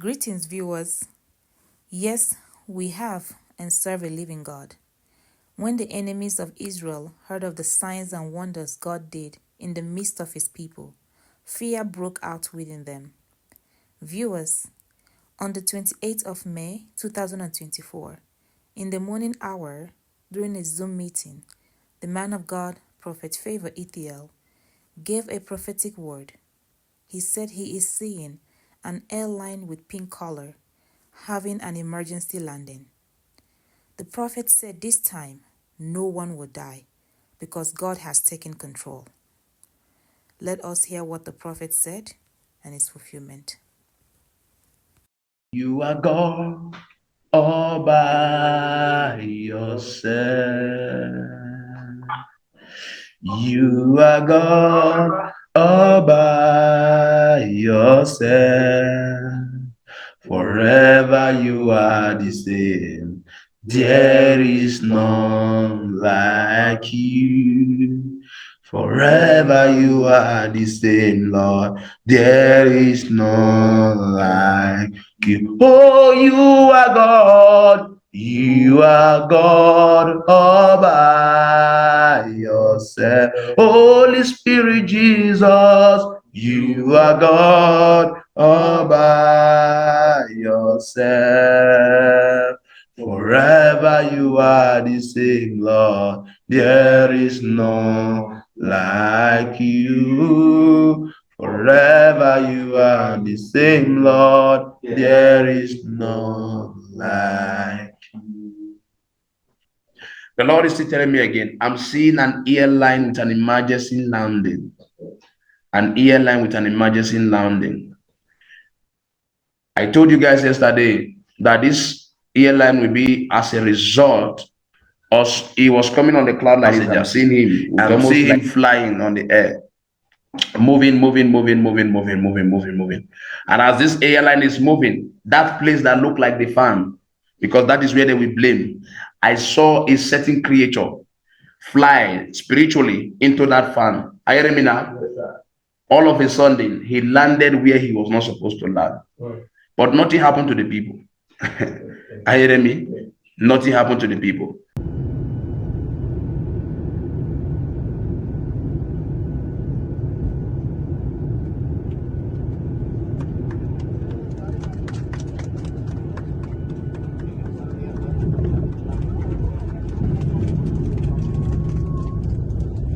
Greetings, viewers. Yes, we have and serve a living God. When the enemies of Israel heard of the signs and wonders God did in the midst of his people, fear broke out within them. Viewers, on the 28th of May 2024, in the morning hour, during a Zoom meeting, the man of God, Prophet Favor Ethiel, gave a prophetic word. He said he is seeing an airline with pink color having an emergency landing. The prophet said this time no one will die because God has taken control. Let us hear what the prophet said and its fulfillment. You are God all by yourself. You are God all by yourself. Forever you are the same. There is none like you. Forever you are the same, Lord. There is none like you. Oh, you are God. You are God all by yourself. Holy Spirit, Jesus, you are God all by yourself. Forever you are the same, Lord. There is none like you. Forever you are the same, Lord. There is none like you. The Lord is still telling me again, I'm seeing an airline with an emergency landing. An airline with an emergency landing. I told you guys yesterday that this airline will be as a result of he was coming on the cloud like this. I'm seeing him. I'm seeing him flying on the air. Moving. And as this airline is moving, that place that looked like the fan, because that is where they will blame. I saw a certain creature fly spiritually into that fan. Are you hearing me now? All of a sudden, he landed where he was not supposed to land. But nothing happened to the people. Are you hearing me? Nothing happened to the people.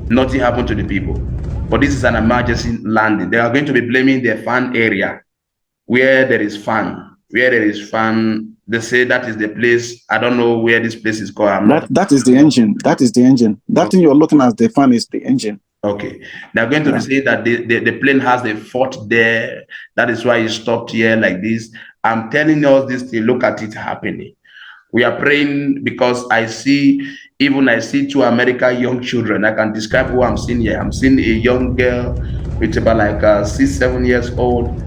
Nothing happened to the people. But this is an emergency landing. They are going to be blaming the fan area where there is fan. Where there is fan, they say that is the place. I don't know where this place is called. That is the engine. That is the engine. That thing you're looking at, the fan, is the engine. Okay. They're going to be saying that the plane has the fault there. That is why it stopped here like this. I'm telling us this thing. Look at it happening. We are praying because I see two American young children. I can describe who I'm seeing here. I'm seeing a young girl with about like 6-7 years old.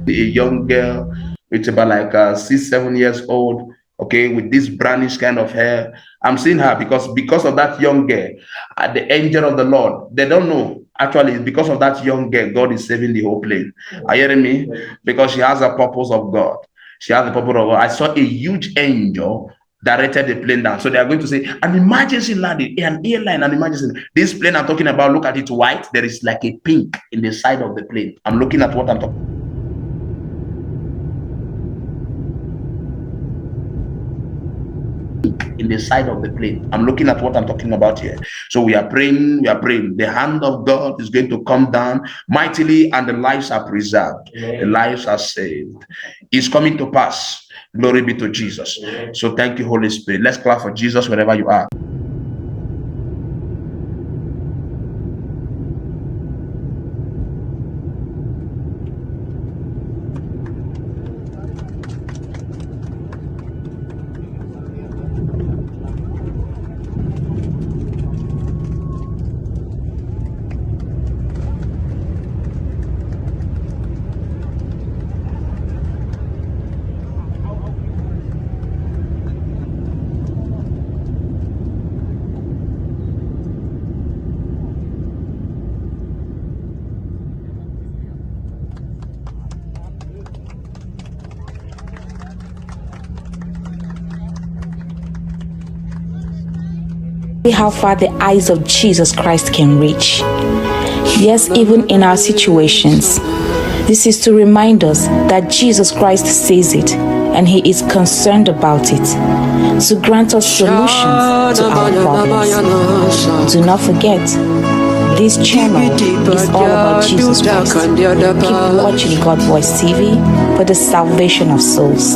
A young girl with about like 6-7 years old, okay, with this brownish kind of hair. I'm seeing her because of that young girl, the angel of the Lord. They don't know actually because of that young girl, God is saving the whole plane. Are you hearing me? Because she has a purpose of God. She has the purpose of God. I saw a huge angel directed the plane down. So they are going to say an emergency landing, an airline, an emergency. This plane I'm talking about, look at it white. There is like a pink in the side of the plane. I'm looking at what I'm talking. In the side of the plane. I'm looking at what I'm talking about here. So we are praying. The hand of God is going to come down mightily, and the lives are preserved. The lives are saved. It's coming to pass. Glory be to Jesus. So thank you, Holy Spirit. Let's clap for Jesus wherever you are. See how far the eyes of Jesus Christ can reach. Yes, even in our situations, this is to remind us that Jesus Christ sees it and He is concerned about it, to grant us solutions to our problems. Do not forget, this channel is all about Jesus Christ. Keep watching God Voice TV for the salvation of souls.